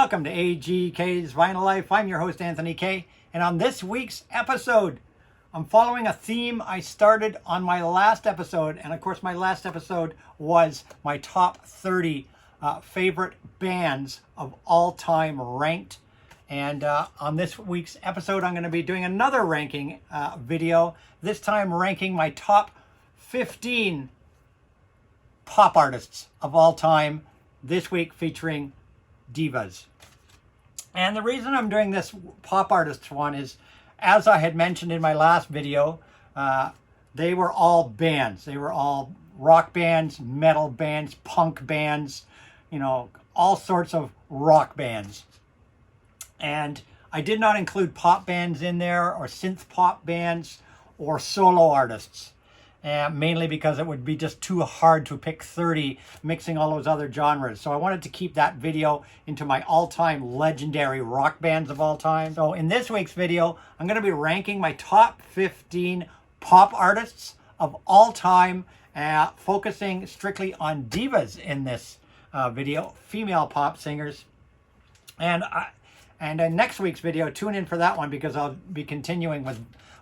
Welcome to AGK's Vinyl Life. I'm your host, Anthony K. And on this week's episode, I'm following a theme I started on my last episode. And of course, my last episode was my top 30 favorite bands of all time ranked. And on this week's episode, I'm going to be doing another ranking video, this time ranking my top 15 pop artists of all time, this week featuring divas. And the reason I'm doing this pop artists one is, as I had mentioned in my last video, they were all bands. They were all rock bands, metal bands, punk bands, you know, all sorts of rock bands. And I did not include pop bands in there, or synth pop bands, or solo artists. Mainly because it would be just too hard to pick 30 mixing all those other genres. So I wanted to keep that video into my all-time legendary rock bands of all time. So in this week's video, I'm going to be ranking my top 15 pop artists of all time, focusing strictly on divas in this video, female pop singers. And in next week's video, tune in for that one, because I'll be continuing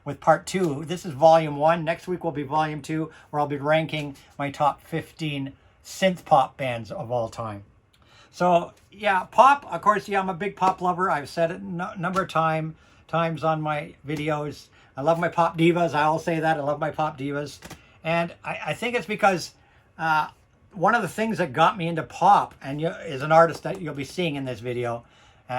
with part 2. This is volume 1. Next week will be volume 2, where I'll be ranking my top 15 synth pop bands of all time. So yeah, pop, of course, yeah, I'm a big pop lover. I've said it a number of times on my videos. I love my pop divas. I will say that. I love my pop divas. And I think it's because one of the things that got me into pop, and is an artist that you'll be seeing in this video.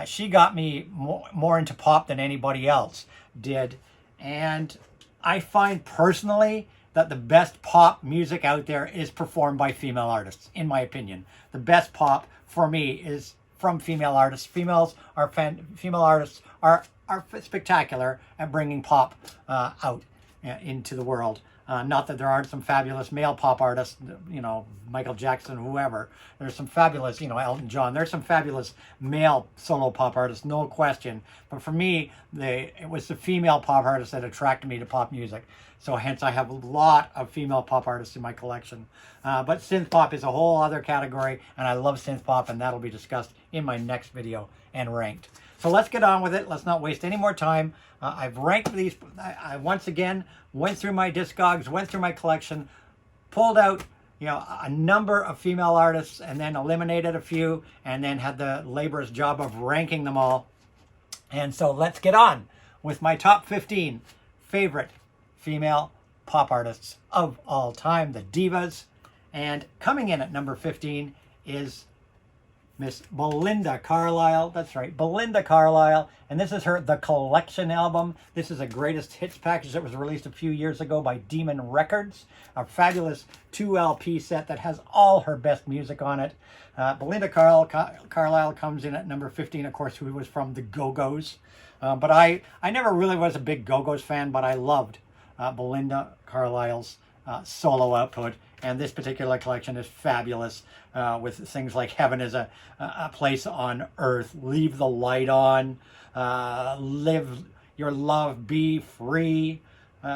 She got me more into pop than anybody else did. And I find personally that the best pop music out there is performed by female artists, in my opinion. The best pop for me is from female artists. Female artists are spectacular at bringing pop out into the world. Not that there aren't some fabulous male pop artists, you know, Michael Jackson, whoever. There's some fabulous, you know, Elton John. There's some fabulous male solo pop artists, no question. But for me, it was the female pop artists that attracted me to pop music. So hence I have a lot of female pop artists in my collection. But synth pop is a whole other category, and I love synth pop, and that'll be discussed in my next video and ranked. So let's get on with it. Let's not waste any more time. I've ranked these. I once again went through my discogs, went through my collection, pulled out, you know, a number of female artists, and then eliminated a few, and then had the laborious job of ranking them all. And so let's get on with my top 15 favorite female pop artists of all time, the divas. And coming in at number 15 is Miss Belinda Carlisle. That's right, Belinda Carlisle. And this is her The Collection album. This is a greatest hits package that was released a few years ago by Demon Records. A fabulous 2 LP set that has all her best music on it. Belinda Carlisle comes in at number 15, of course, who was from the Go-Go's. But I never really was a big Go-Go's fan, but I loved Belinda Carlisle's solo output. And this particular collection is fabulous, with things like Heaven is a Place on Earth, Leave the Light On, Live Your Love, Be Free,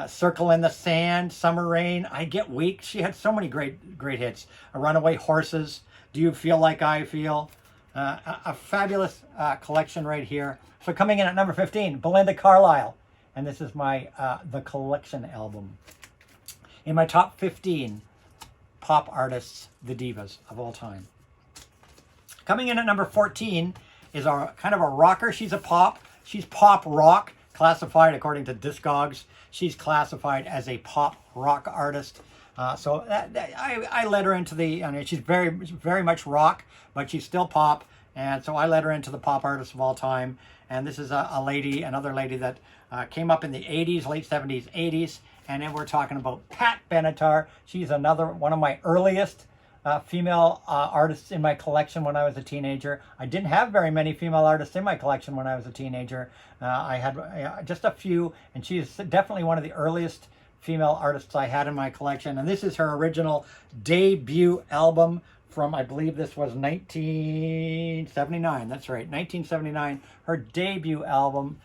Circle in the Sand, Summer Rain, I Get Weak. She had so many great hits. Runaway Horses, Do You Feel Like I Feel? A fabulous collection right here. So coming in at number 15, Belinda Carlisle. And this is my The Collection album. In my top 15 pop artists, the divas of all time. Coming in at number 14 is our kind of a rocker. She's pop rock, classified according to Discogs. She's classified as a pop rock artist. So I led her into the, I mean, she's very much rock, but she's still pop. And so I led her into the pop artists of all time. And this is another lady that came up in the 80s, late 70s, 80s. And then we're talking about Pat Benatar. She's another one of my earliest female artists in my collection when I was a teenager. I didn't have very many female artists in my collection when I was a teenager. I had just a few, and she's definitely one of the earliest female artists I had in my collection. And this is her original debut album from, I believe this was 1979. That's right, 1979. Her debut album,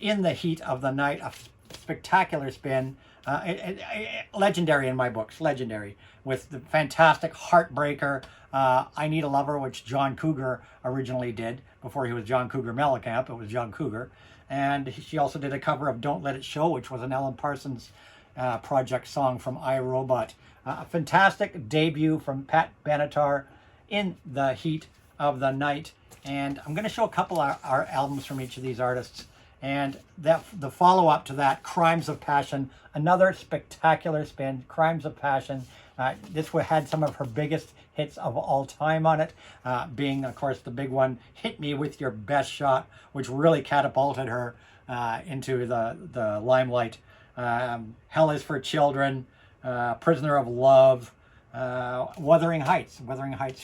In the Heat of the Night, a spectacular spin. Legendary in my books, legendary, with the fantastic Heartbreaker, I Need a Lover, which John Cougar originally did before he was John Cougar Mellencamp. It was John Cougar. And she also did a cover of Don't Let It Show, which was an Alan Parsons project song from iRobot. A fantastic debut from Pat Benatar, In the Heat of the Night. And I'm going to show a couple of our albums from each of these artists. And the follow-up to that, Crimes of Passion, another spectacular spin, Crimes of Passion. This had some of her biggest hits of all time on it, being, of course, the big one, Hit Me With Your Best Shot, which really catapulted her into the limelight. Hell Is for Children, Prisoner of Love, Wuthering Heights,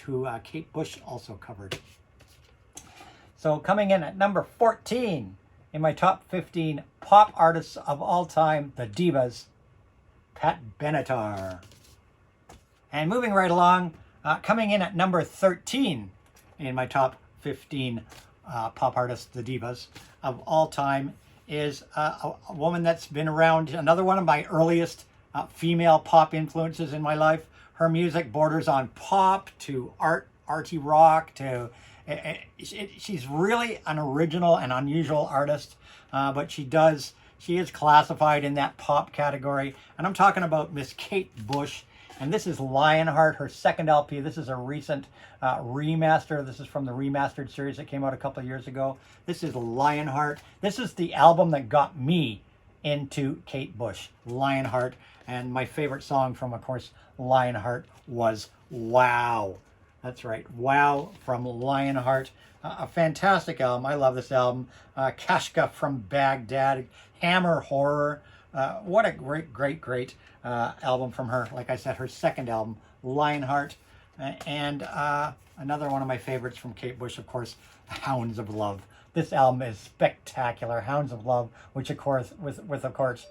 who Kate Bush also covered. So coming in at number 14 in my top 15 pop artists of all time, the Divas, Pat Benatar. And moving right along, coming in at number 13 in my top 15 pop artists, the Divas, of all time, is a woman that's been around, another one of my earliest female pop influences in my life. Her music borders on pop to arty rock to... she's really an original and unusual artist, but she is classified in that pop category. And I'm talking about Miss Kate Bush. And this is Lionheart, her second LP. This is a recent remaster. This is from the remastered series that came out a couple of years ago. This is Lionheart. This is the album that got me into Kate Bush, Lionheart. And my favorite song from, of course, Lionheart was Wow. That's right, Wow from Lionheart. A fantastic album. I love this album. Kashka from Baghdad, Hammer Horror. What a great album from her. Like I said, her second album, Lionheart. And another one of my favorites from Kate Bush, of course, Hounds of Love. This album is spectacular. Hounds of Love, which of course, with of course,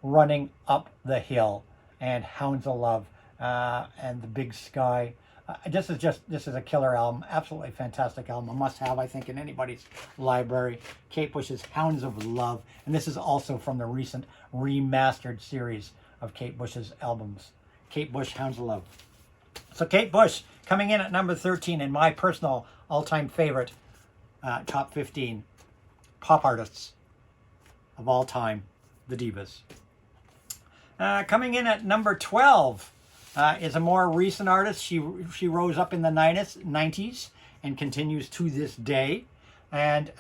Running Up the Hill and Hounds of Love and The Big Sky. This is a killer album, absolutely fantastic album, a must-have, I think, in anybody's library. Kate Bush's Hounds of Love, and this is also from the recent remastered series of Kate Bush's albums. Kate Bush, Hounds of Love. So Kate Bush coming in at number 13 in my personal all-time favorite top 15 pop artists of all time, the Divas. Coming in at number 12. Is a more recent artist. She rose up in the 90s and continues to this day. And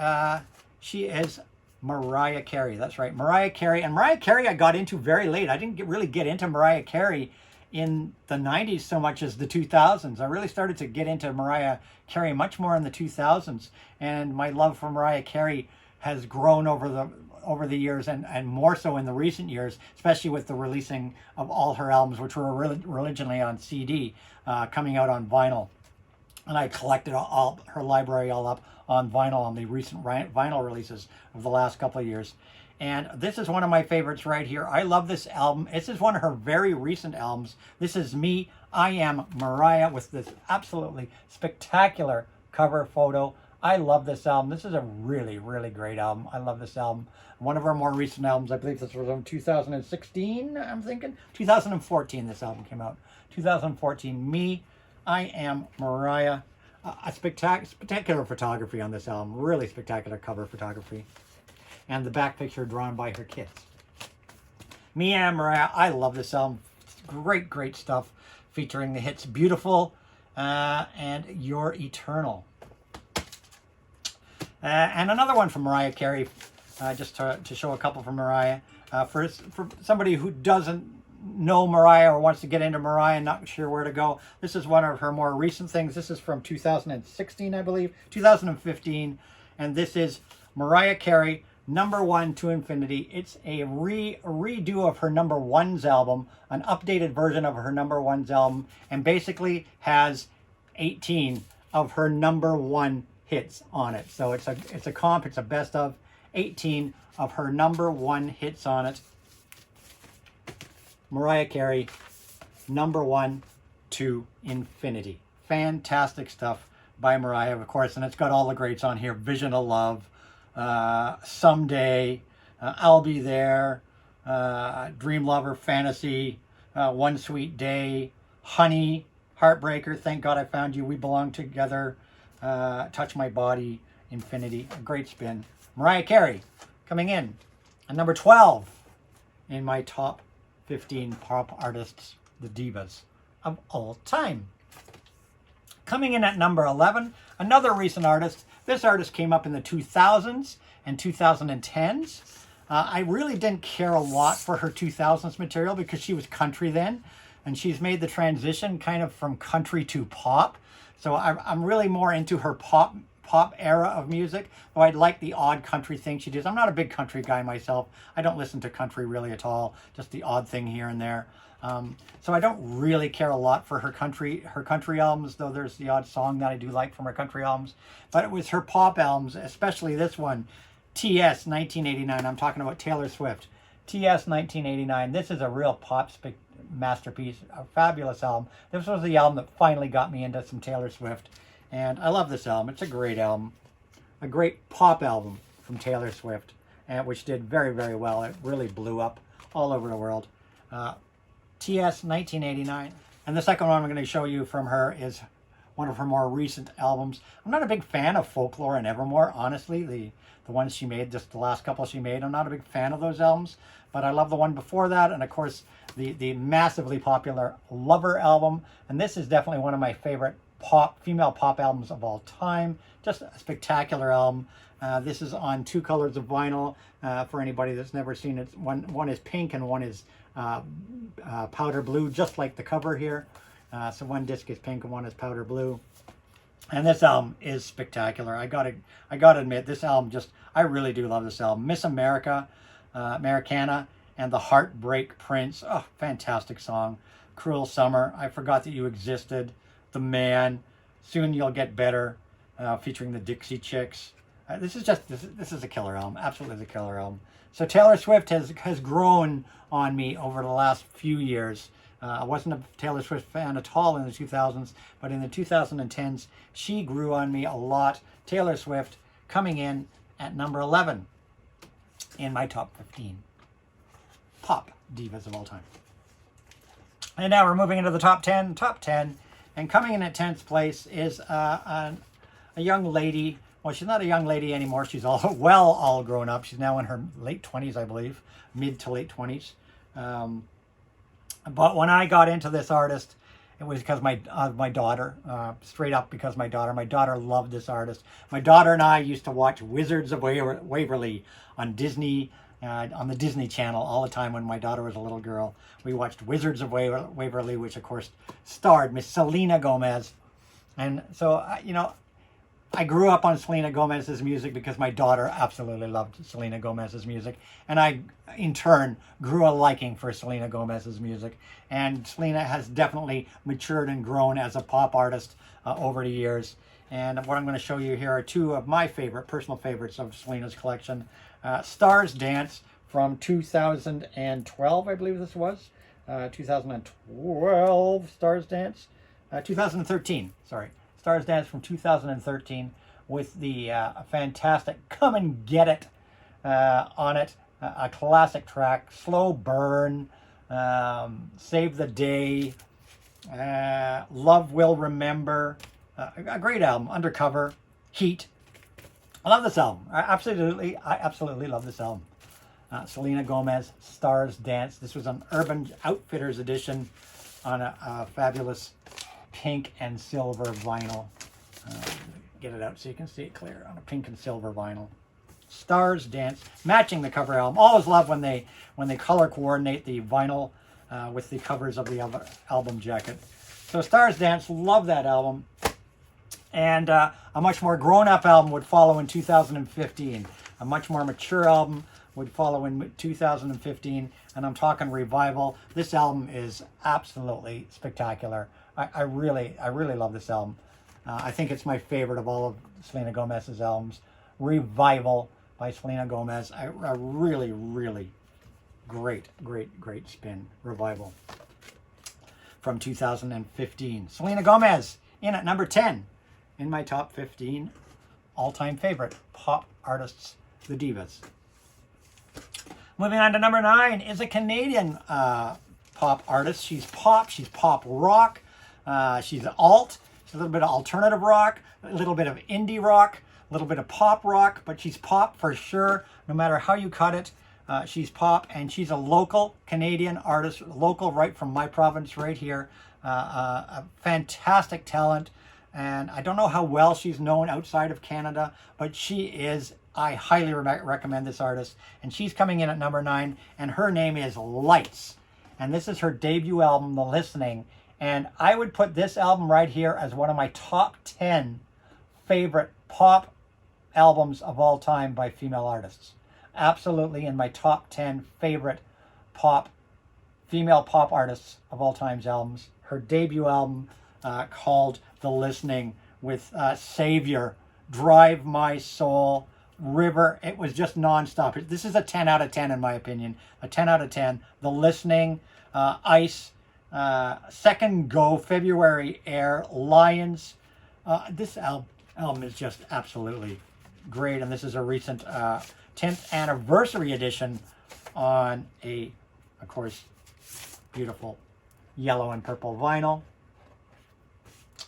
she is Mariah Carey. That's right, Mariah Carey. And Mariah Carey I got into very late. I didn't really get into Mariah Carey in the 90s so much as the 2000s. I really started to get into Mariah Carey much more in the 2000s. And my love for Mariah Carey has grown over the years, and more so in the recent years, especially with the releasing of all her albums, which were originally on CD, coming out on vinyl. And I collected all her library all up on vinyl on the recent vinyl releases of the last couple of years. And this is one of my favorites right here. I love this album. This is one of her very recent albums. This is Me, I Am Mariah, with this absolutely spectacular cover photo. I love this album. This is a really great album. I love this album. One of her more recent albums, I believe this was in 2016, I'm thinking. 2014 this album came out. 2014, Me, I Am Mariah. A spectacular photography on this album. Really spectacular cover photography. And the back picture drawn by her kids. Me, I Am Mariah. I love this album. Great stuff. Featuring the hits Beautiful and You're Eternal. And another one from Mariah Carey, just to show a couple from Mariah. For somebody who doesn't know Mariah or wants to get into Mariah and not sure where to go, this is one of her more recent things. This is from 2016, I believe, 2015. And this is Mariah Carey, Number One to Infinity. It's a redo of her Number Ones album, an updated version of her Number Ones album, and basically has 18 of her number one hits on it. So it's a comp, it's a best of 18 of her number one hits on it. Mariah Carey, Number One to Infinity. Fantastic stuff by Mariah, of course, and it's got all the greats on here. Vision of Love, Someday, I'll Be There, Dream Lover, Fantasy, One Sweet Day, Honey, Heartbreaker, Thank God I Found You, We Belong Together, Touch My Body, Infinity. A great spin. Mariah Carey coming in at number 12 in my top 15 pop artists, the divas of all time. Coming in at number 11, another recent artist. This artist came up in the 2000s and 2010s. I really didn't care a lot for her 2000s material because she was country then, and she's made the transition kind of from country to pop. So I'm really more into her pop era of music, though I'd like the odd country thing she does. I'm not a big country guy myself. I don't listen to country really at all, just the odd thing here and there. So I don't really care a lot for her country albums, though there's the odd song that I do like from her country albums. But it was her pop albums, especially this one, T.S. 1989. I'm talking about Taylor Swift. T.S. 1989. This is a real pop masterpiece, a fabulous album. This was the album that finally got me into some Taylor Swift. And I love this album. It's a great album. A great pop album from Taylor Swift, which did very, very well. It really blew up all over the world. T.S. 1989. And the second one I'm going to show you from her is one of her more recent albums. I'm not a big fan of Folklore and Evermore, honestly. The ones she made, just the last couple she made, I'm not a big fan of those albums. But I love the one before that, and of course, the massively popular Lover album. And this is definitely one of my favorite female pop albums of all time. Just a spectacular album. This is on 2 colors of vinyl. For anybody that's never seen it, one is pink and one is powder blue, just like the cover here. So one disc is pink and one is powder blue. And this album is spectacular. I gotta admit, this album I really do love this album. Miss America, Americana, and The Heartbreak Prince. Oh, fantastic song. Cruel Summer, I Forgot That You Existed. The Man, Soon You'll Get Better, featuring the Dixie Chicks. This is a killer album, absolutely the killer album. So Taylor Swift has grown on me over the last few years. I wasn't a Taylor Swift fan at all in the 2000s, but in the 2010s, she grew on me a lot. Taylor Swift coming in at number 11 in my top 15 pop divas of all time. And now we're moving into the top 10. And coming in at 10th place is a young lady. Well, she's not a young lady anymore. She's all grown up. She's now in her late 20s, I believe, mid to late 20s. But when I got into this artist, it was because my daughter, straight up because my daughter loved this artist. My daughter and I used to watch Wizards of Waverly on Disney, on the Disney Channel all the time when my daughter was a little girl. We watched Wizards of Waverly, which of course starred Miss Selena Gomez. And so, I grew up on Selena Gomez's music because my daughter absolutely loved Selena Gomez's music. And I, in turn, grew a liking for Selena Gomez's music. And Selena has definitely matured and grown as a pop artist over the years. And what I'm going to show you here are 2 of my personal favorites of Selena's collection. Stars Dance from 2012, I believe this was. 2012, Stars Dance. 2013, sorry. Stars Dance from 2013 with the fantastic Come and Get It on it. A classic track. Slow Burn. Save the Day. Love Will Remember. A great album. Undercover. Heat. I love this album. I absolutely love this album. Selena Gomez, Stars Dance. This was an Urban Outfitters edition on a fabulous pink and silver vinyl. Get it out so you can see it clear on a pink and silver vinyl. Stars Dance, matching the cover album. Always love when they color coordinate the vinyl with the covers of the album jacket. So Stars Dance, love that album. And a much more grown-up album would follow in 2015. A much more mature album would follow in 2015, and I'm talking Revival. This album is absolutely spectacular. I really love this album. I think it's my favorite of all of Selena Gomez's albums. Revival by Selena Gomez. A really, really great spin. Revival from 2015. Selena Gomez in at number 10 in my top 15 all-time favorite pop artists, the divas. Moving on to number 9 is a Canadian pop artist. She's pop rock, she's alt, she's a little bit of alternative rock, a little bit of indie rock, a little bit of pop rock, but she's pop for sure, no matter how you cut it. She's pop, and she's a local Canadian artist, local right from my province right here. A fantastic talent, and I don't know how well she's known outside of Canada, but she is. I highly recommend this artist, and she's coming in at number 9, and her name is Lights, and this is her debut album, The Listening, and I would put this album right here as one of my top 10 favorite pop albums of all time by female artists. Absolutely in my top 10 favorite female pop artists of all time's albums. Her debut album called The Listening with Savior, Drive My Soul, River. It was just nonstop. This is a 10 out of 10 in my opinion. A 10 out of 10. The Listening, Ice, Second Go, February Air, Lions. This album is just absolutely great, and this is a recent 10th anniversary edition on a, of course, beautiful yellow and purple vinyl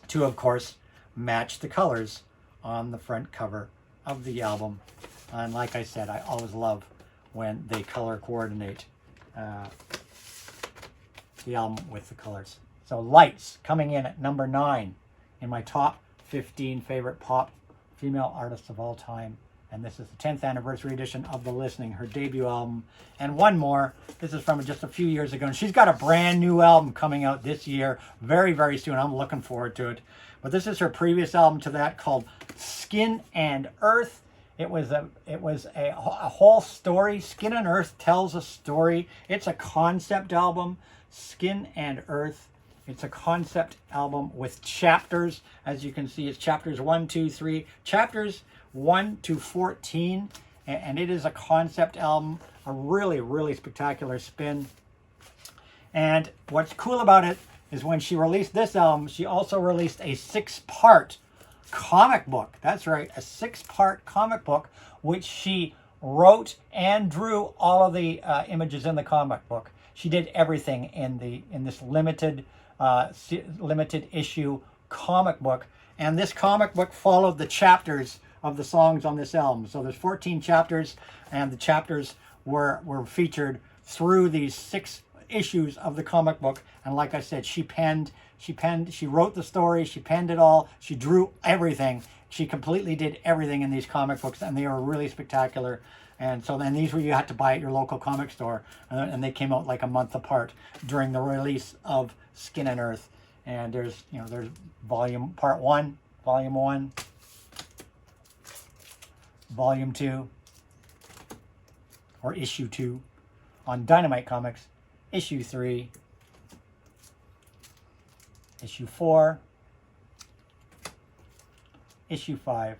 to, of course, match the colors on the front cover of the album. And like I said, I always love when they color coordinate the album with the colors. So Lights coming in at number 9 in my top 15 favorite pop female artists of all time. And this is the 10th anniversary edition of The Listening, her debut album. And one more, this is from just a few years ago, and she's got a brand new album coming out this year, very, very soon. I'm looking forward to it. But this is her previous album to that, called Skin and Earth. It was a whole story. Skin and Earth tells a story. It's a concept album, Skin and Earth. It's a concept album with chapters. As you can see, it's chapters 1, 2, 3, chapters 1 to 14, and it is a concept album, a really, really spectacular spin. And what's cool about it is when she released this album, she also released a 6-part comic book. That's right, a 6-part comic book, which she wrote and drew all of the images in the comic book. She did everything in this limited issue comic book, and this comic book followed the chapters of the songs on this album. So there's 14 chapters, and the chapters were featured through these 6 issues of the comic book. And like I said, she wrote the story, she penned it all, she drew everything. She completely did everything in these comic books, and they are really spectacular. And so then these were you had to buy at your local comic store, and they came out like a month apart during the release of Skin and Earth. And there's part 1, volume 1, volume 2, or issue 2 on Dynamite Comics, issue 3, issue 4, issue 5,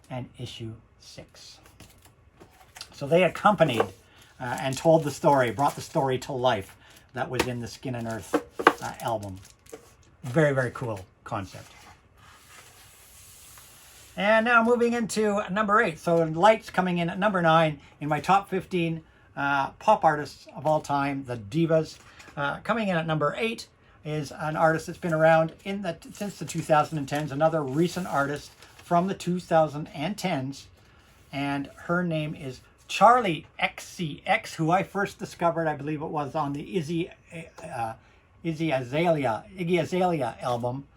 and issue 6. So they accompanied and told the story, brought the story to life that was in the Skin and Earth album. Very, very cool concept. And now moving into number 8. So Lights coming in at number 9 in my top 15 pop artists of all time, the Divas. Coming in at number 8 is an artist that's been around since the 2010s, another recent artist from the 2010s, and her name is Charli XCX, who I first discovered, I believe it was on the Iggy Azalea album,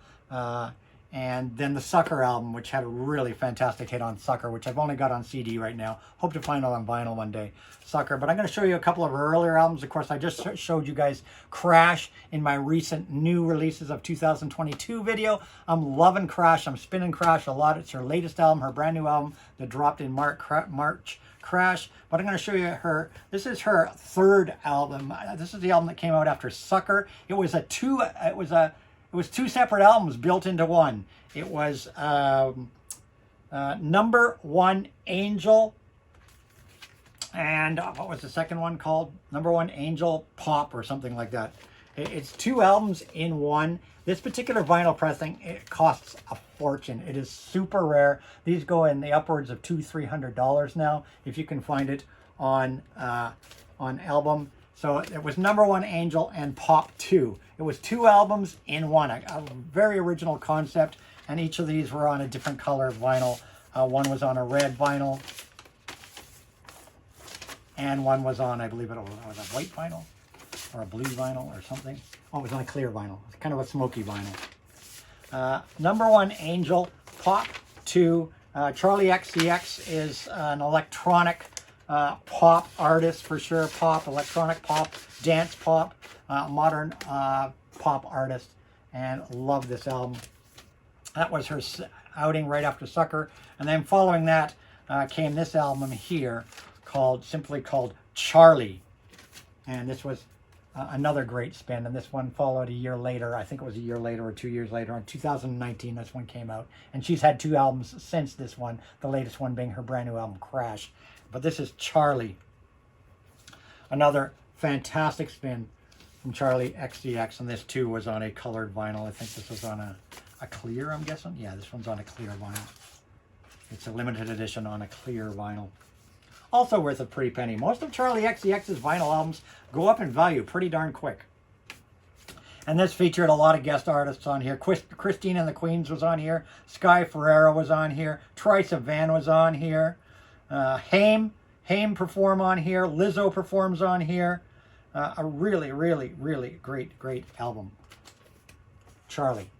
and then the Sucker album, which had a really fantastic hit on Sucker, which I've only got on CD right now. Hope to find it on vinyl one day, Sucker. But I'm going to show you a couple of her earlier albums. Of course, I just showed you guys Crash in my recent new releases of 2022 video. I'm loving Crash. I'm spinning Crash a lot. It's her latest album, her brand new album that dropped in March, Crash. But I'm going to show you this is her third album. This is the album that came out after Sucker. It was two separate albums built into one. It was Number One Angel, and what was the second one called? Number One Angel Pop or something like that. It's 2 albums in one. This particular vinyl pressing, it costs a fortune. It is super rare. These go in the upwards of $200-300 now, if you can find it on album. So it was #1 Angel and Pop 2. It was 2 albums in one, a very original concept, and each of these were on a different color vinyl. One was on a red vinyl, and one was on, I believe it was a white vinyl, or a blue vinyl or something. Oh, it was on a clear vinyl. It's kind of a smoky vinyl. #1 Angel, Pop 2. Charlie XCX is an electronic pop artist for sure. Pop, electronic pop, dance pop, modern pop artist. And love this album. That was her outing right after Sucker. And then following that came this album here simply called Charlie. And this was another great spin, and this one followed a year later. I think it was a year later or 2 years later. In 2019, this one came out, and she's had 2 albums since this one, the latest one being her brand new album, Crash. But this is Charlie. Another fantastic spin from Charlie XCX, and this too was on a colored vinyl. I think this was on a clear, I'm guessing. Yeah, this one's on a clear vinyl. It's a limited edition on a clear vinyl. Also worth a pretty penny. Most of Charlie XCX's vinyl albums go up in value pretty darn quick. And this featured a lot of guest artists on here. Christine and the Queens was on here. Sky Ferreira was on here. Troye Sivan was on here. Haim perform on here. Lizzo performs on here. A really, really, really great album. Charlie.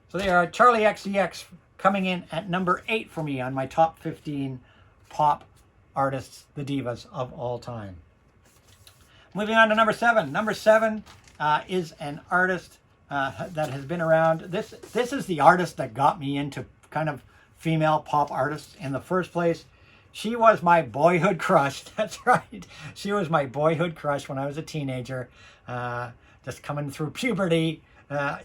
So there are Charlie XCX coming in at #8 for me on my top 15 pop artists, the divas of all time. Moving on to #7. #7 is an artist that has been around. This is the artist that got me into kind of female pop artists in the first place. She was my boyhood crush. That's right. She was my boyhood crush when I was a teenager, just coming through puberty.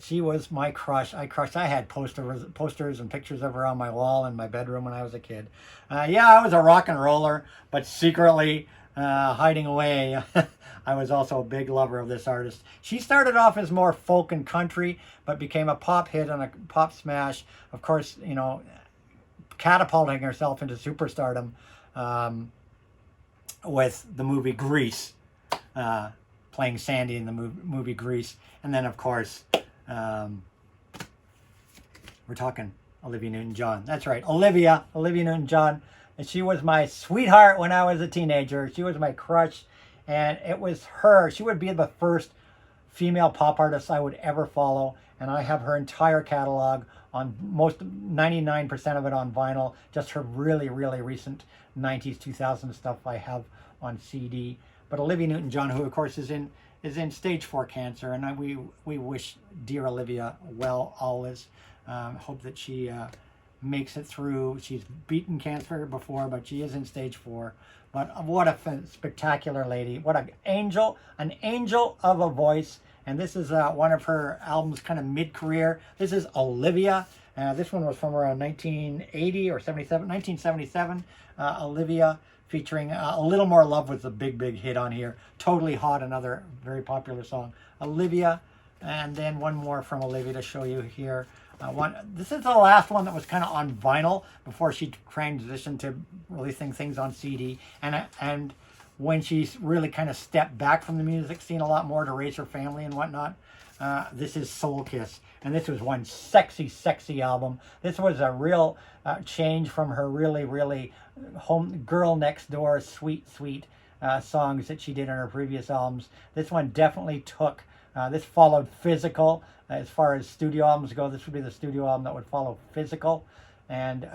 She was my crush. I had posters and pictures of her on my wall in my bedroom when I was a kid. Yeah, I was a rock and roller, but secretly hiding away. I was also a big lover of this artist. She started off as more folk and country, but became a pop hit and a pop smash. Of course, you know, catapulting herself into superstardom with the movie Grease. Playing Sandy in the movie Grease. And then, of course, we're talking Olivia Newton-John. That's right, Olivia Newton-John. And she was my sweetheart when I was a teenager. She was my crush. And it was her. She would be the first female pop artist I would ever follow. And I have her entire catalog on 99% of it on vinyl. Just her really, really recent 90s, 2000s stuff I have on CD. But Olivia Newton-John, who of course is in stage 4 cancer, and we wish dear Olivia well always. Hope that she makes it through. She's beaten cancer before, but she is in stage 4. But what a spectacular lady! What an angel of a voice. And this is one of her albums, kind of mid-career. This is Olivia. This one was from around 1980 or 77, 1977. Olivia. Featuring A Little More Love was the big hit on here. Totally Hot, another very popular song. Olivia, and then one more from Olivia to show you here. This is the last one that was kind of on vinyl before she transitioned to releasing things on CD. And when she really kind of stepped back from the music scene a lot more to raise her family and whatnot, this is Soul Kiss. And this was one sexy album. This was a real change from her really home girl next door sweet songs that she did on her previous albums. This one definitely took, this followed Physical. As far as studio albums go, this would be the studio album that would follow Physical. And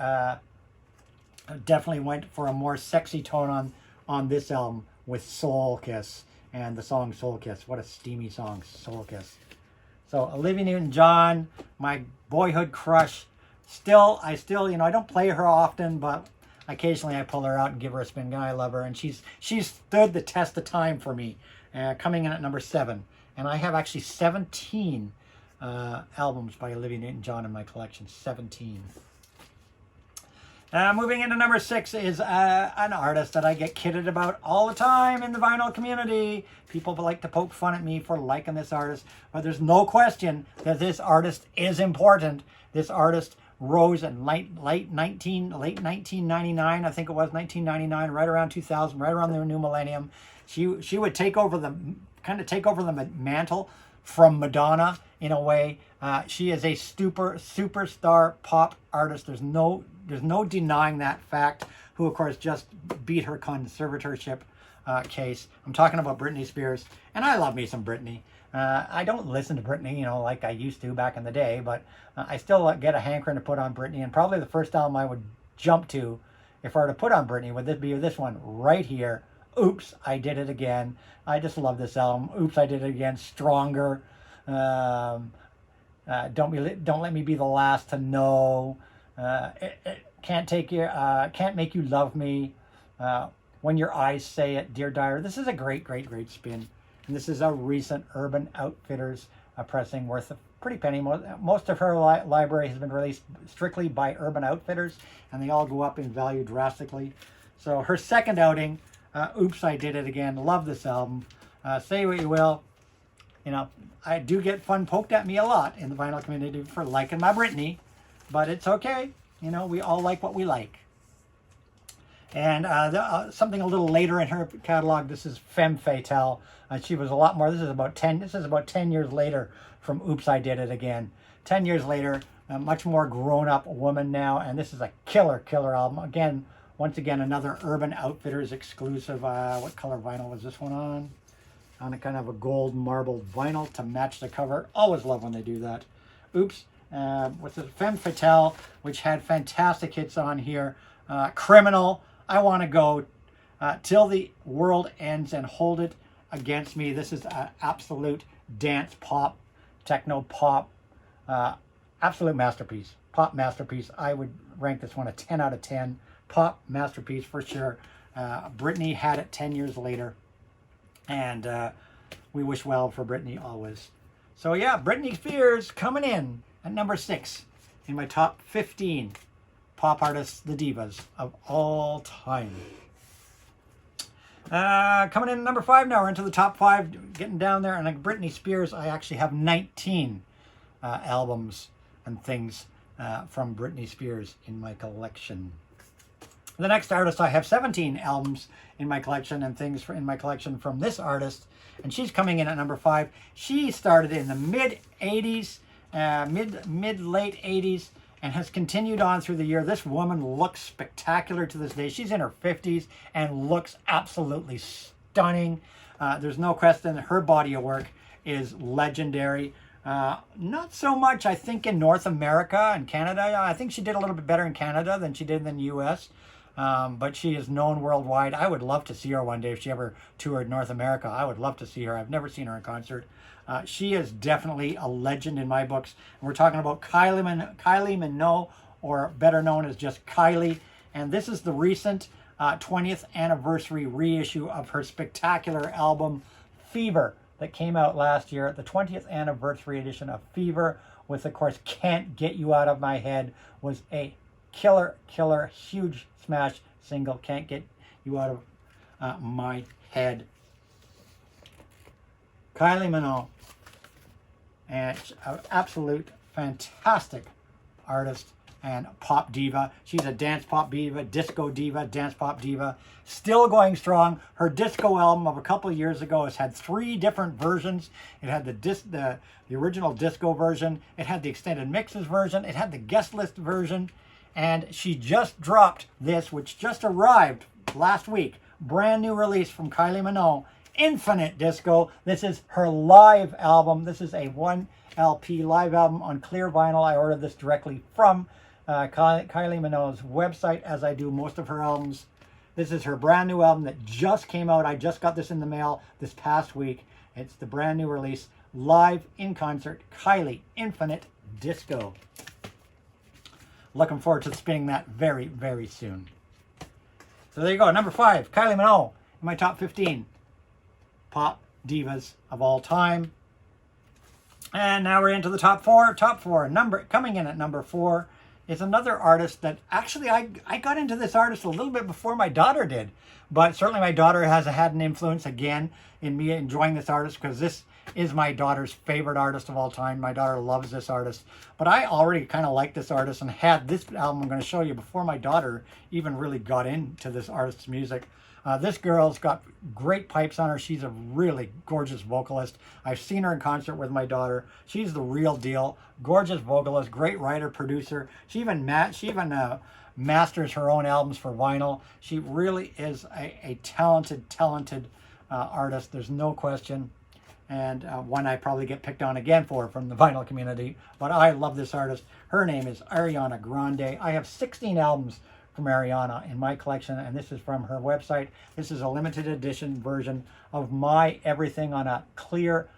definitely went for a more sexy tone on this album with Soul Kiss. And the song Soul Kiss. What a steamy song, Soul Kiss. So Olivia Newton-John, my boyhood crush. I still, you know, I don't play her often, but occasionally I pull her out and give her a spin. I love her, and she's stood the test of time for me. Coming in at #7, and I have actually 17 albums by Olivia Newton-John in my collection. 17. Moving into number 6 is an artist that I get kidded about all the time in the vinyl community. People like to poke fun at me for liking this artist, but there's no question that this artist is important. This artist rose in late 1999, I think it was 1999, right around 2000, right around the new millennium. She would take over the mantle from Madonna in a way. She is a superstar pop artist. There's no denying that fact. Who of course just beat her conservatorship case. I'm talking about Britney Spears, and I love me some Britney. I don't listen to Britney, like I used to back in the day, but I still get a hankering to put on Britney. And probably the first album I would jump to if I were to put on Britney would be this one right here. Oops, I Did It Again. I just love this album. Oops, I Did It Again. Stronger. Don't Let Me Be the Last to Know. Can't Make You Love Me. When Your Eyes Say It. Dear Diary. This is a great spin. And this is a recent Urban Outfitters pressing worth a pretty penny. Most of her library has been released strictly by Urban Outfitters, and they all go up in value drastically. So her second outing, Oops, I Did It Again. Love this album. Say what you will. I do get fun poked at me a lot in the vinyl community for liking my Britney, but it's okay. We all like what we like. And something a little later in her catalog, this is Femme Fatale. She was a lot more. This is about 10 years later from Oops, I Did It Again. 10 years later, a much more grown-up woman now, and this is a killer album. Once again, another Urban Outfitters exclusive. What color vinyl was this one on? On a kind of a gold marbled vinyl to match the cover. Always love when they do that. Oops. What's this? Femme Fatale, which had fantastic hits on here. Criminal. I Want to Go. Till the World Ends and Hold It Against Me. This is an absolute dance pop, techno pop, absolute masterpiece. Pop masterpiece. I would rank this one a 10 out of 10. Pop masterpiece for sure. Britney had it 10 years later. And we wish well for Britney always. So yeah, Britney Spears coming in at number 6 in my top 15 pop artists, the divas of all time. Coming in at number 5 now. We're into the top 5, getting down there. And like Britney Spears, I actually have 19 albums and things from Britney Spears in my collection. The next artist, I have 17 albums in my collection and things in my collection from this artist. And she's coming in at number 5. She started in the mid-80s, mid-late 80s, and has continued on through the year. This woman looks spectacular to this day. She's in her 50s and looks absolutely stunning. There's no question that her body of work is legendary. Not so much, I think, in North America and Canada. I think she did a little bit better in Canada than she did in the U.S., but she is known worldwide. I would love to see her one day if she ever toured North America. I would love to see her. I've never seen her in concert. She is definitely a legend in my books. And we're talking about Kylie Minogue, or better known as just Kylie. And this is the recent 20th anniversary reissue of her spectacular album, Fever, that came out last year. The 20th anniversary edition of Fever, with, of course, Can't Get You Out of My Head, was a killer, huge smash single. Can't Get You Out of My Head. Kylie Minogue, and an absolute fantastic artist and pop diva. She's a dance pop diva, disco diva, dance pop diva. Still going strong. Her disco album of a couple of years ago has had 3 different versions. It had the original disco version. It had the extended mixes version. It had the guest list version. And she just dropped this, which just arrived last week. Brand new release from Kylie Minogue. Infinite Disco. This is her live album. This is a 1 LP live album on clear vinyl. I ordered this directly from Kylie Minogue's website, as I do most of her albums. This is her brand new album that just came out. I just got this in the mail this past week. It's the brand new release, live in concert, Kylie Infinite Disco. Looking forward to spinning that very, very soon. So there you go. Number 5, Kylie Minogue in my top 15 pop divas of all time. And now we're into the top 4. Coming in at number 4 is another artist that actually I got into this artist a little bit before my daughter did. But certainly my daughter has had an influence again in me enjoying this artist, because this is my daughter's favorite artist of all time. My daughter loves this artist. But I already kind of liked this artist and had this album I'm going to show you before my daughter even really got into this artist's music. This girl's got great pipes on her. She's a really gorgeous vocalist. I've seen her in concert with my daughter. She's the real deal. Gorgeous vocalist, great writer, producer. She even masters her own albums for vinyl. She really is a talented artist. There's no question. And one I probably get picked on again from the vinyl community. But I love this artist. Her name is Ariana Grande. I have 16 albums from Ariana in my collection, and this is from her website. This is a limited edition version of My Everything on a clear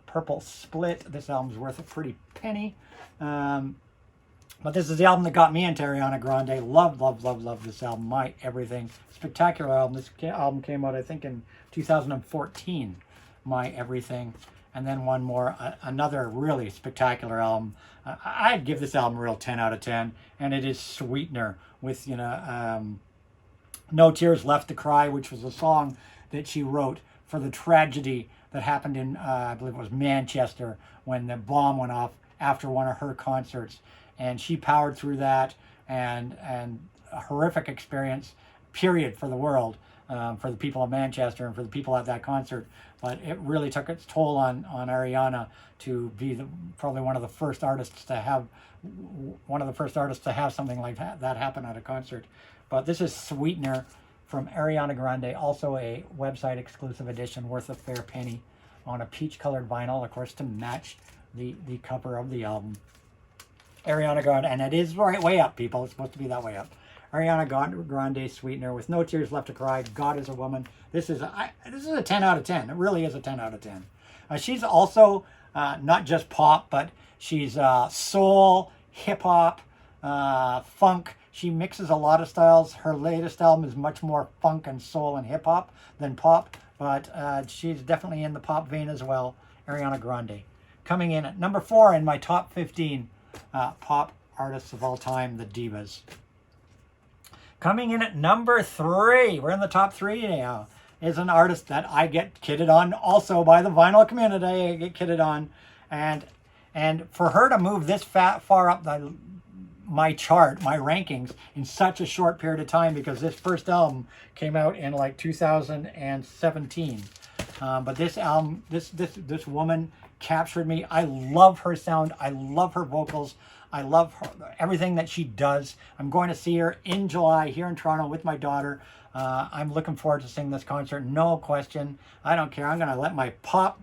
purple split. This album's worth a pretty penny. But this is the album that got me into Ariana Grande. Love this album, My Everything. Spectacular album. This album came out, I think, in 2014, My Everything. And then one more, another really spectacular album. I'd give this album a real 10 out of 10. And it is Sweetener with, No Tears Left to Cry, which was a song that she wrote for the tragedy that happened in, I believe it was Manchester, when the bomb went off after one of her concerts. And she powered through that, and a horrific experience, period, for the world, for the people of Manchester and for the people at that concert. But it really took its toll on Ariana to be probably one of the first artists to have something like that happen at a concert. But this is Sweetener from Ariana Grande, also a website exclusive edition worth a fair penny on a peach colored vinyl, of course, to match the cover of the album. Ariana Grande, and it is right way up, people. It's supposed to be that way up. Ariana Grande, Sweetener, with No Tears Left to Cry, God is a Woman. This is a 10 out of 10. It really is a 10 out of 10. She's also not just pop, but she's soul, hip-hop, funk. She mixes a lot of styles. Her latest album is much more funk and soul and hip-hop than pop, but she's definitely in the pop vein as well. Ariana Grande. Coming in at number 4 in my top 15 pop artists of all time, the Divas. Coming in at number 3, we're in the top 3 now, is an artist that I get kidded on also by the vinyl community. I get kidded on. And for her to move this far up my chart, my rankings, in such a short period of time, because this first album came out in like 2017. But this album, this woman captured me. I love her sound. I love her vocals. I love everything that she does. I'm going to see her in July here in Toronto with my daughter. I'm looking forward to seeing this concert. No question. I don't care. I'm going to let my pop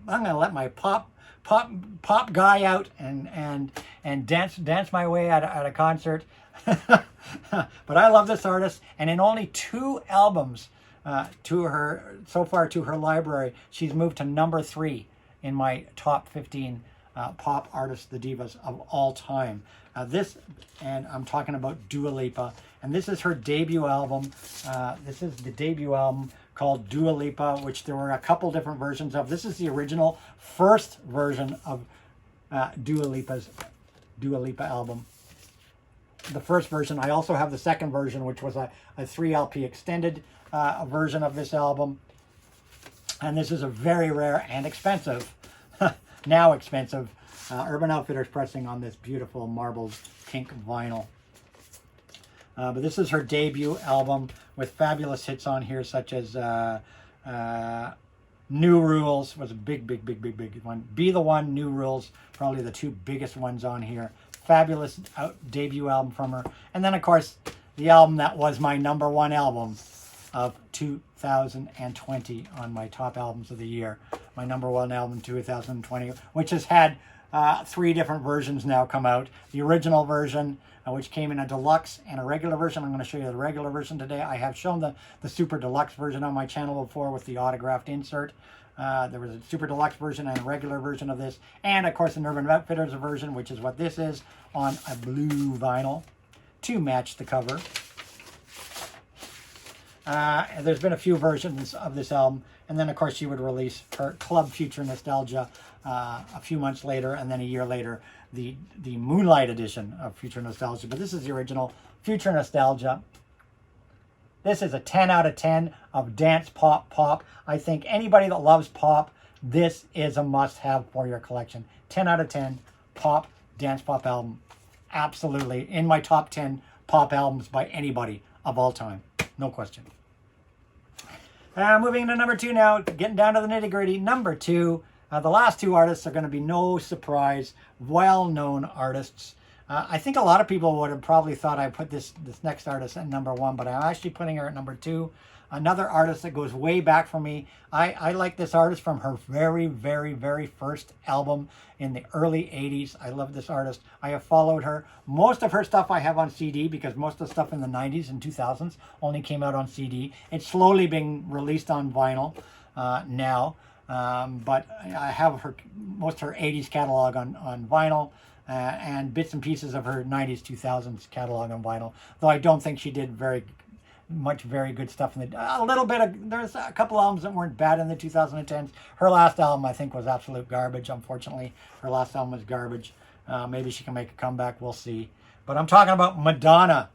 guy out and dance my way at a concert. But I love this artist, and in only 2 albums to her library, she's moved to number 3 in my top 15 pop artists, the Divas of all time. And I'm talking about Dua Lipa, and this is her debut album. This is the debut album called Dua Lipa, which there were a couple different versions of. This is the original first version of Dua Lipa album. The first version. I also have the second version, which was a 3 LP extended version of this album. And this is a very rare and expensive, now expensive, Urban Outfitters pressing on this beautiful marbled pink vinyl. But this is her debut album with fabulous hits on here, such as New Rules was a big one. Be the One, New Rules, probably the 2 biggest ones on here. Fabulous debut album from her. And then, of course, the album that was my number 1 album of 2020 on my top albums of the year. My number 1 album, 2020, which has had 3 different versions now come out. The original version, which came in a deluxe and a regular version. I'm going to show you the regular version today. I have shown the super deluxe version on my channel before with the autographed insert. There was a super deluxe version and a regular version of this. And, of course, an Urban Outfitters version, which is what this is, on a blue vinyl to match the cover. There's been a few versions of this album, and then of course she would release her Club Future Nostalgia a few months later, and then a year later the Moonlight edition of Future Nostalgia, but this is the original Future Nostalgia. This is a 10 out of 10 of dance pop. I think anybody that loves pop, this is a must-have for your collection. 10 out of 10 pop, dance pop album. Absolutely. In my top 10 pop albums by anybody of all time. No question. Moving into number 2 now, getting down to the nitty-gritty. Number 2, the last 2 artists are going to be no surprise, well-known artists. I think a lot of people would have probably thought I put this next artist at number 1, but I'm actually putting her at number 2. Another artist that goes way back for me. I like this artist from her very, very, very first album in the early 80s. I love this artist. I have followed her. Most of her stuff I have on CD because most of the stuff in the 90s and 2000s only came out on CD. It's slowly being released on vinyl now, but I have most of her 80s catalog on vinyl. And bits and pieces of her 90s, 2000s catalog on vinyl. Though I don't think she did very good stuff in the... There's a couple albums that weren't bad in the 2010s. Her last album, I think, was absolute garbage, unfortunately. Her last album was garbage. Maybe she can make a comeback. We'll see. But I'm talking about Madonna.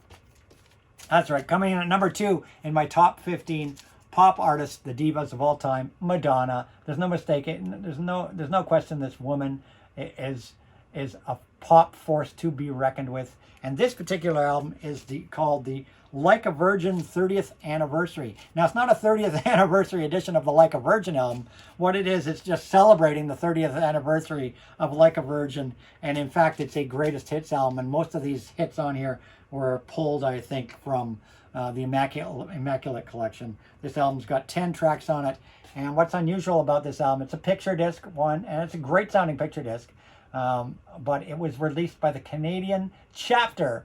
That's right. Coming in at number 2 in my top 15 pop artists, the divas of all time, Madonna. There's no mistake. There's no question this woman is a pop force to be reckoned with. And this particular album is called the Like a Virgin 30th Anniversary. Now, it's not a 30th anniversary edition of the Like a Virgin album. What it is, it's just celebrating the 30th anniversary of Like a Virgin. And in fact, it's a greatest hits album. And most of these hits on here were pulled, I think, from the Immaculate Collection. This album's got 10 tracks on it. And what's unusual about this album, it's a picture disc one, and it's a great sounding picture disc. But it was released by the Canadian chapter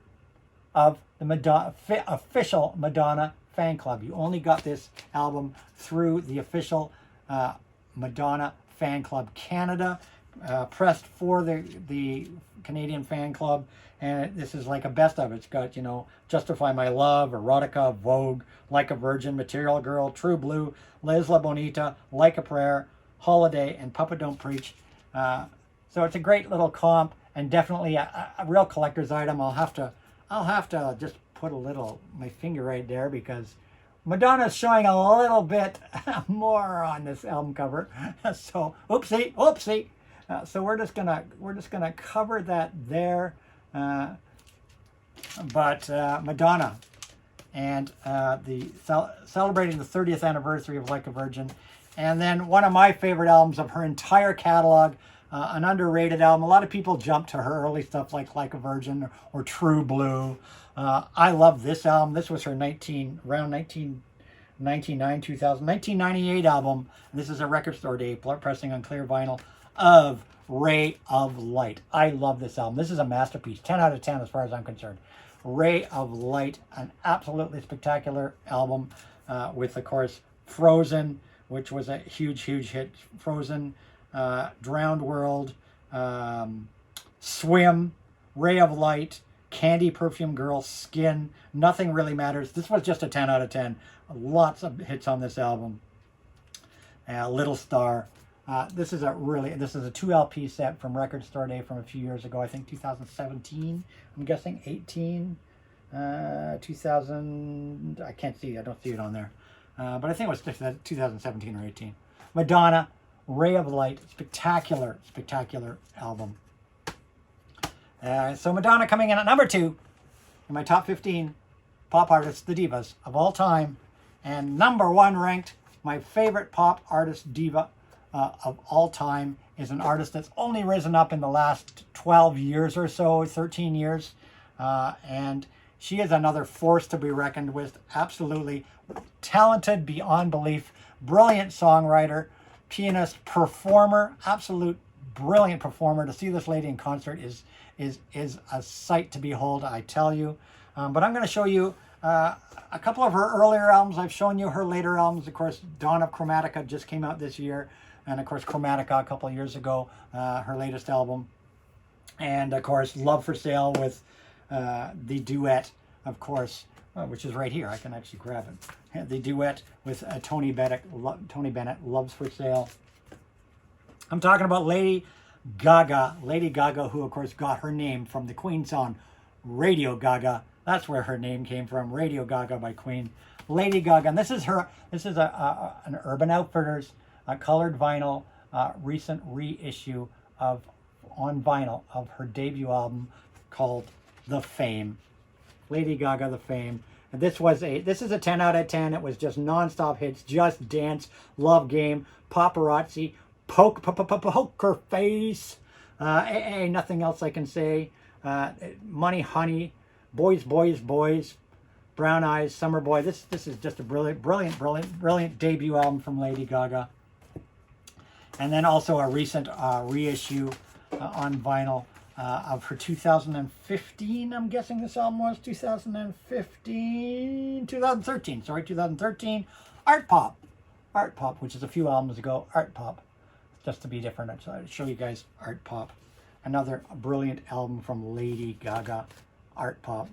of the official Madonna fan club. You only got this album through the official Madonna fan club Canada, pressed for the Canadian fan club. And this is like a best of. It's got, Justify My Love, Erotica, Vogue, Like a Virgin, Material Girl, True Blue, Les La Bonita, Like a Prayer, Holiday, and Papa Don't Preach. So it's a great little comp and definitely a real collector's item. I'll have to just put my finger right there because Madonna's showing a little bit more on this album cover. So oopsie. So we're just gonna cover that there. But Madonna and celebrating the 30th anniversary of Like a Virgin, and then one of my favorite albums of her entire catalog. An underrated album. A lot of people jump to her early stuff like a Virgin or True Blue. I love this album. This was her 1998 album. And this is a Record Store Day pressing on clear vinyl of Ray of Light. I love this album. This is a masterpiece. 10 out of 10 as far as I'm concerned. Ray of Light, an absolutely spectacular album with, of course, Frozen, which was a huge hit. Frozen, Drowned World, Swim, Ray of Light, Candy, Perfume Girl, Skin, Nothing Really Matters. This was just a 10 out of 10. Lots of hits on this album. Little Star. This is a 2 LP set from Record Store Day from a few years ago. I think 2017. I'm guessing 18. 2000. I can't see. I don't see it on there. But I think it was 2017 or 18. Madonna, Ray of Light, spectacular album. So Madonna coming in at number 2 in my top 15 pop artists, the divas of all time, and number 1 ranked, my favorite pop artist diva of all time is an artist that's only risen up in the last 12 years or so, 13 years, and she is another force to be reckoned with. Absolutely talented beyond belief, brilliant songwriter, pianist, performer, absolute brilliant performer. To see this lady in concert is a sight to behold, I tell you. But I'm going to show you a couple of her earlier albums. I've shown you her later albums. Of course, Dawn of Chromatica just came out this year. And of course, Chromatica a couple of years ago, her latest album. And of course, Love for Sale with the duet, of course, which is right here. I can actually grab it. The duet with Tony Bennett, Loves for Sale. I'm talking about Lady Gaga, Lady Gaga, who of course got her name from the Queen song Radio Gaga. That's where her name came from, Radio Gaga by Queen. Lady Gaga, and this is her. This is an Urban Outfitters colored vinyl, recent reissue of on vinyl of her debut album called The Fame. Lady Gaga, The Fame. And this is a 10 out of 10. It was just non-stop hits, Just Dance, Love Game, Paparazzi, Poker Face, nothing else I can say. Money Honey, Boys, Boys, Boys, Brown Eyes, Summer Boy. This is just a brilliant debut album from Lady Gaga. And then also a recent reissue on vinyl of her 2015, I'm guessing this album was 2013, Art Pop, which is a few albums ago, Art Pop. Just to be different, I'll show you guys Art Pop. Another brilliant album from Lady Gaga, Art Pop.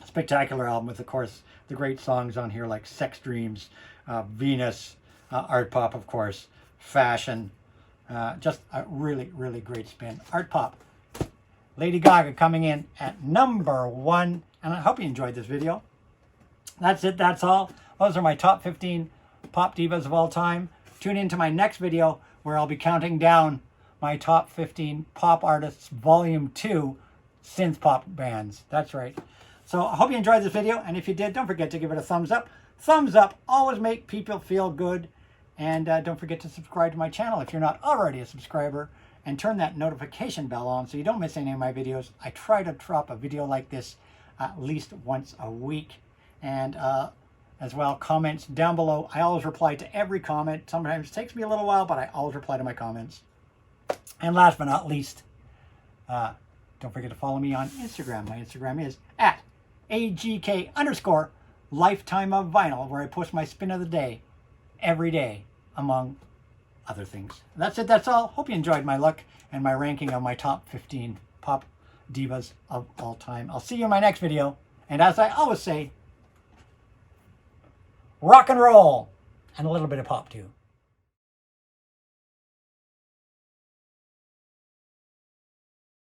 Spectacular album with, of course, the great songs on here like Sex Dreams, Venus, Art Pop, of course, Fashion. Just a really great spin. Art Pop. Lady Gaga coming in at number 1. And I hope you enjoyed this video. That's it. That's all. Those are my top 15 pop divas of all time. Tune in to my next video where I'll be counting down my top 15 pop artists volume 2 synth pop bands. That's right. So I hope you enjoyed this video. And if you did, don't forget to give it a thumbs up. Thumbs up always make people feel good. And don't forget to subscribe to my channel if you're not already a subscriber. And turn that notification bell on so you don't miss any of my videos. I try to drop a video like this at least once a week. And as well, comments down below. I always reply to every comment. Sometimes it takes me a little while, but I always reply to my comments. And last but not least, don't forget to follow me on Instagram. My Instagram is at AGK_lifetime of vinyl, where I post my spin of the day every day, among other things. That's it. That's all. Hope you enjoyed my look and my ranking of my top 15 pop divas of all time. I'll see you in my next video. And as I always say, rock and roll and a little bit of pop too.